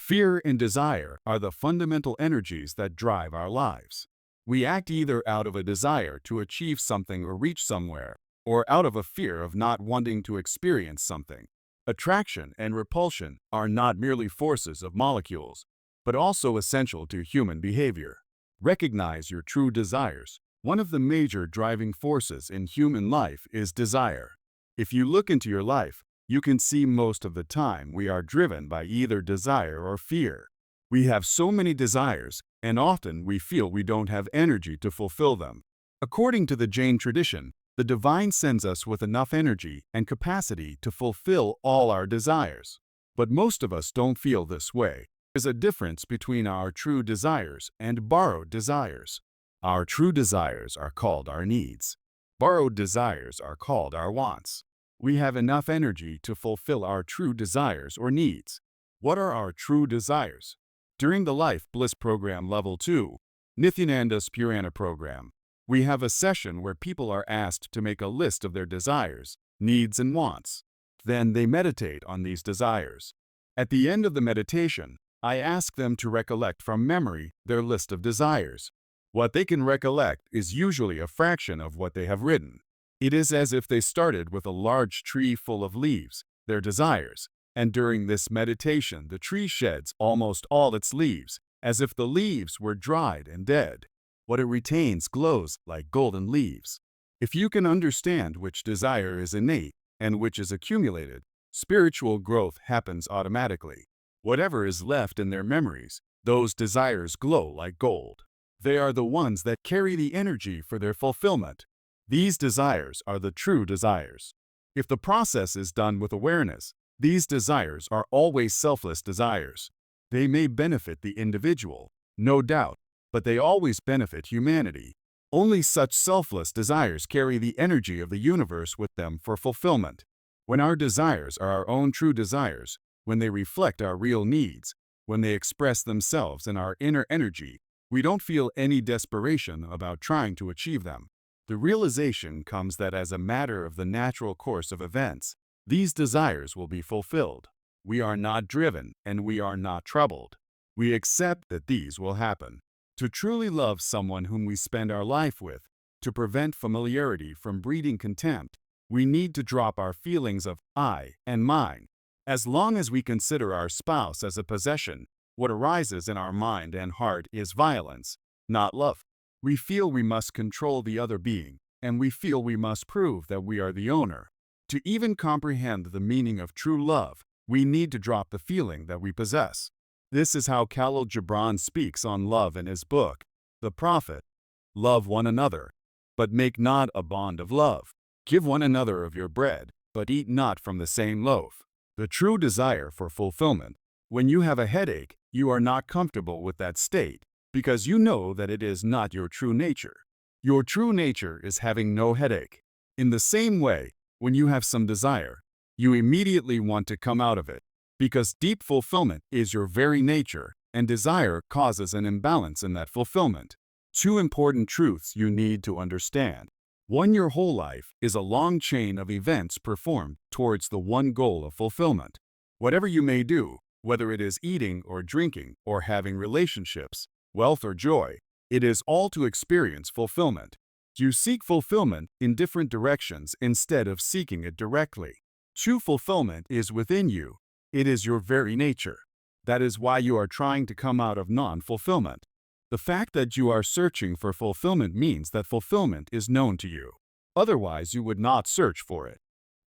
Fear and desire are the fundamental energies that drive our lives. We act either out of a desire to achieve something or reach somewhere, or out of a fear of not wanting to experience something. Attraction and repulsion are not merely forces of molecules, but also essential to human behavior. Recognize your true desires. One of the major driving forces in human life is desire. If you look into your life, you can see most of the time we are driven by either desire or fear. We have so many desires, and often we feel we don't have energy to fulfill them. According to the Jain tradition, the divine sends us with enough energy and capacity to fulfill all our desires. But most of us don't feel this way. There's a difference between our true desires and borrowed desires. Our true desires are called our needs. Borrowed desires are called our wants. We have enough energy to fulfill our true desires or needs. What are our true desires? During the Life Bliss Program Level 2, Nithyananda's Purana program, we have a session where people are asked to make a list of their desires, needs, and wants. Then they meditate on these desires. At the end of the meditation, I ask them to recollect from memory their list of desires. What they can recollect is usually a fraction of what they have written. It is as if they started with a large tree full of leaves, their desires, and during this meditation the tree sheds almost all its leaves, as if the leaves were dried and dead. What it retains glows like golden leaves. If you can understand which desire is innate and which is accumulated, spiritual growth happens automatically. Whatever is left in their memories, those desires glow like gold. They are the ones that carry the energy for their fulfillment. These desires are the true desires. If the process is done with awareness, these desires are always selfless desires. They may benefit the individual, no doubt, but they always benefit humanity. Only such selfless desires carry the energy of the universe with them for fulfillment. When our desires are our own true desires, when they reflect our real needs, when they express themselves in our inner energy, we don't feel any desperation about trying to achieve them. The realization comes that as a matter of the natural course of events, these desires will be fulfilled. We are not driven and we are not troubled. We accept that these will happen. To truly love someone whom we spend our life with, to prevent familiarity from breeding contempt, we need to drop our feelings of I and mine. As long as we consider our spouse as a possession, what arises in our mind and heart is violence, not love. We feel we must control the other being, and we feel we must prove that we are the owner. To even comprehend the meaning of true love, we need to drop the feeling that we possess. This is how Khalil Gibran speaks on love in his book, The Prophet. Love one another, but make not a bond of love. Give one another of your bread, but eat not from the same loaf. The true desire for fulfillment. When you have a headache, you are not comfortable with that state, because you know that it is not your true nature. Your true nature is having no headache. In the same way, when you have some desire, you immediately want to come out of it, because deep fulfillment is your very nature, and desire causes an imbalance in that fulfillment. Two important truths you need to understand. One, your whole life is a long chain of events performed towards the one goal of fulfillment. Whatever you may do, whether it is eating or drinking or having relationships, wealth or joy, it is all to experience fulfillment. You seek fulfillment in different directions instead of seeking it directly. True fulfillment is within you. It is your very nature. That is why you are trying to come out of non-fulfillment. The fact that you are searching for fulfillment means that fulfillment is known to you. Otherwise, you would not search for it.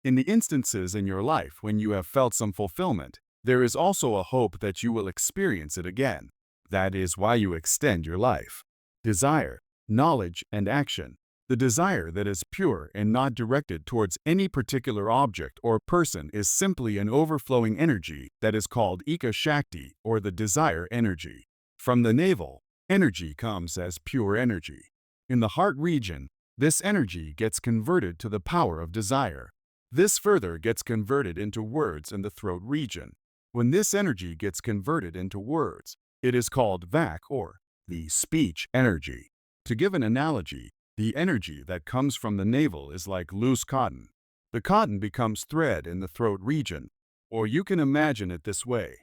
In the instances in your life when you have felt some fulfillment, there is also a hope that you will experience it again. That is why you extend your life. Desire, knowledge, and action. The desire that is pure and not directed towards any particular object or person is simply an overflowing energy that is called Ika Shakti, or the desire energy. From the navel, energy comes as pure energy. In the heart region, this energy gets converted to the power of desire. This further gets converted into words in the throat region. When this energy gets converted into words, it is called Vak, or the speech energy. To give an analogy, The energy that comes from the navel is like loose cotton. The cotton becomes thread in the throat region, or you can imagine it this way.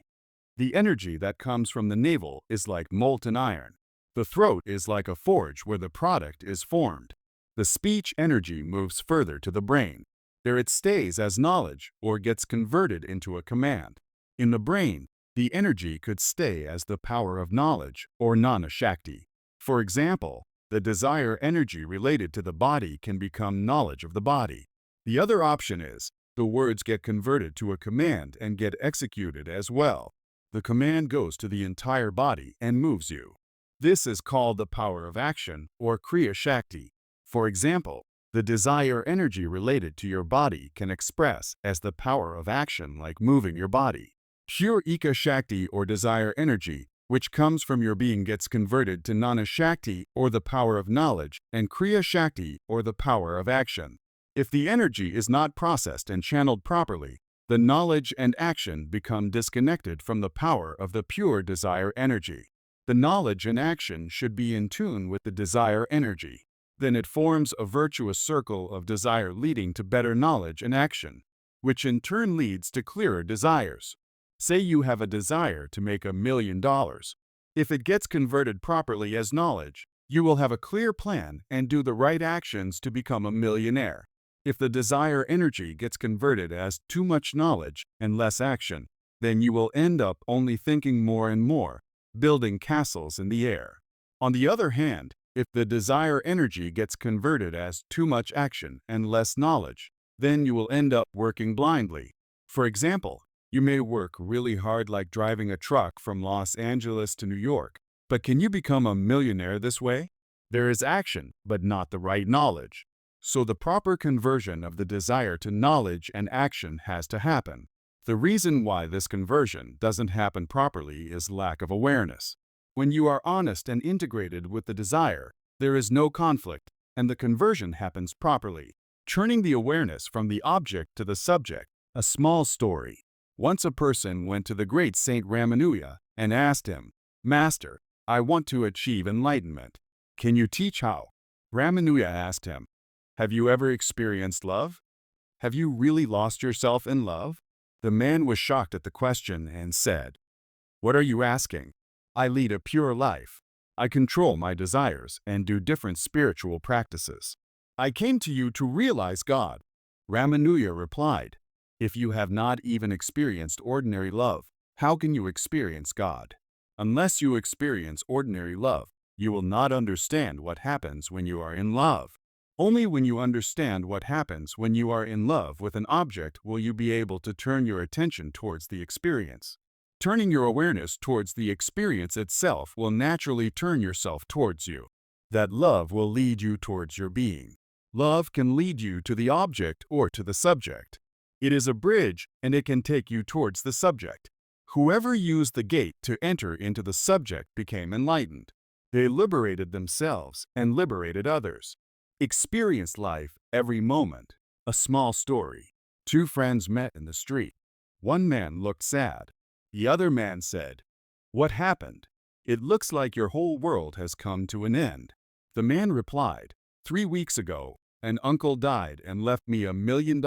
The energy that comes from the navel is like molten iron. The throat is like a forge where the product is formed. The speech energy moves further to the brain. There it stays as knowledge or gets converted into a command. In the brain, the energy could stay as the power of knowledge or Jnana Shakti. For example, the desire energy related to the body can become knowledge of the body. The other option is, the words get converted to a command and get executed as well. The command goes to the entire body and moves you. This is called the power of action or Kriya Shakti. For example, the desire energy related to your body can express as the power of action like moving your body. Pure Ika Shakti or desire energy, which comes from your being, gets converted to Jnana Shakti or the power of knowledge and Kriya Shakti or the power of action. If the energy is not processed and channeled properly, the knowledge and action become disconnected from the power of the pure desire energy. The knowledge and action should be in tune with the desire energy. Then it forms a virtuous circle of desire leading to better knowledge and action, which in turn leads to clearer desires. Say you have a desire to make $1 million. If it gets converted properly as knowledge, you will have a clear plan and do the right actions to become a millionaire. If the desire energy gets converted as too much knowledge and less action, then you will end up only thinking more and more, building castles in the air. On the other hand, if the desire energy gets converted as too much action and less knowledge, then you will end up working blindly. For example, you may work really hard like driving a truck from Los Angeles to New York, but can you become a millionaire this way? There is action, but not the right knowledge. So the proper conversion of the desire to knowledge and action has to happen. The reason why this conversion doesn't happen properly is lack of awareness. When you are honest and integrated with the desire, there is no conflict, and the conversion happens properly. Turning the awareness from the object to the subject. A small story. Once a person went to the great Saint Ramanuja and asked him, "Master, I want to achieve enlightenment. Can you teach how?" Ramanuja asked him, "Have you ever experienced love? Have you really lost yourself in love?" The man was shocked at the question and said, "What are you asking? I lead a pure life. I control my desires and do different spiritual practices. I came to you to realize God." Ramanuja replied, "If you have not even experienced ordinary love, how can you experience God? Unless you experience ordinary love, you will not understand what happens when you are in love. Only when you understand what happens when you are in love with an object will you be able to turn your attention towards the experience. Turning your awareness towards the experience itself will naturally turn yourself towards you. That love will lead you towards your being. Love can lead you to the object or to the subject. It is a bridge, and it can take you towards the subject. Whoever used the gate to enter into the subject became enlightened. They liberated themselves and liberated others. Experience life every moment. A small story. Two friends met in the street. One man looked sad. The other man said, "What happened? It looks like your whole world has come to an end." The man replied, 3 weeks ago, an uncle died and left me $1 million.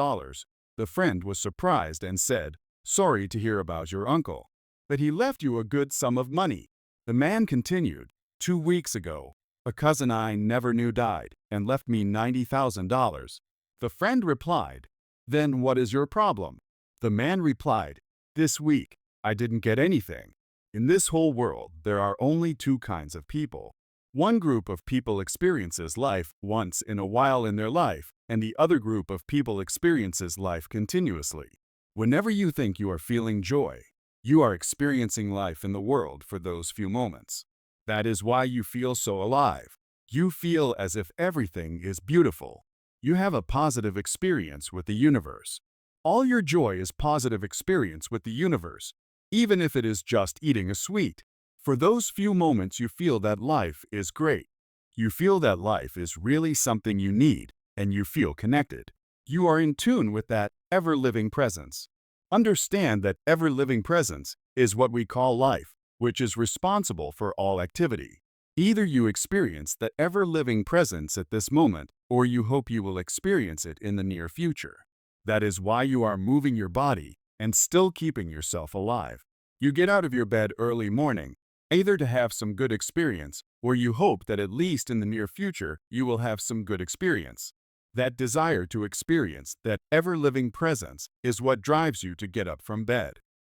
The friend was surprised and said, "Sorry to hear about your uncle, but he left you a good sum of money." The man continued, 2 weeks ago, a cousin I never knew died and left me $90,000. The friend replied, "Then what is your problem?" The man replied, "This week, I didn't get anything." In this whole world, there are only two kinds of people. One group of people experiences life once in a while in their life, and the other group of people experiences life continuously. Whenever you think you are feeling joy, you are experiencing life in the world for those few moments. That is why you feel so alive. You feel as if everything is beautiful. You have a positive experience with the universe. All your joy is positive experience with the universe, even if it is just eating a sweet. For those few moments you feel that life is great. You feel that life is really something you need, and you feel connected. You are in tune with that ever-living presence. Understand that ever-living presence is what we call life, which is responsible for all activity. Either you experience that ever-living presence at this moment, or you hope you will experience it in the near future. That is why you are moving your body and still keeping yourself alive. You get out of your bed early morning, either to have some good experience, or you hope that at least in the near future you will have some good experience. That desire to experience that ever-living presence is what drives you to get up from bed.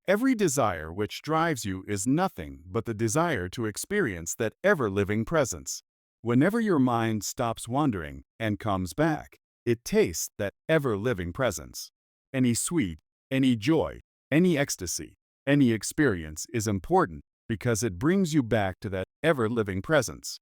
Every desire which drives you is nothing but the desire to experience that ever-living presence. Whenever your mind stops wandering and comes back, it tastes that ever-living presence. Any sweet, any joy, any ecstasy, any experience is important because it brings you back to that ever-living presence.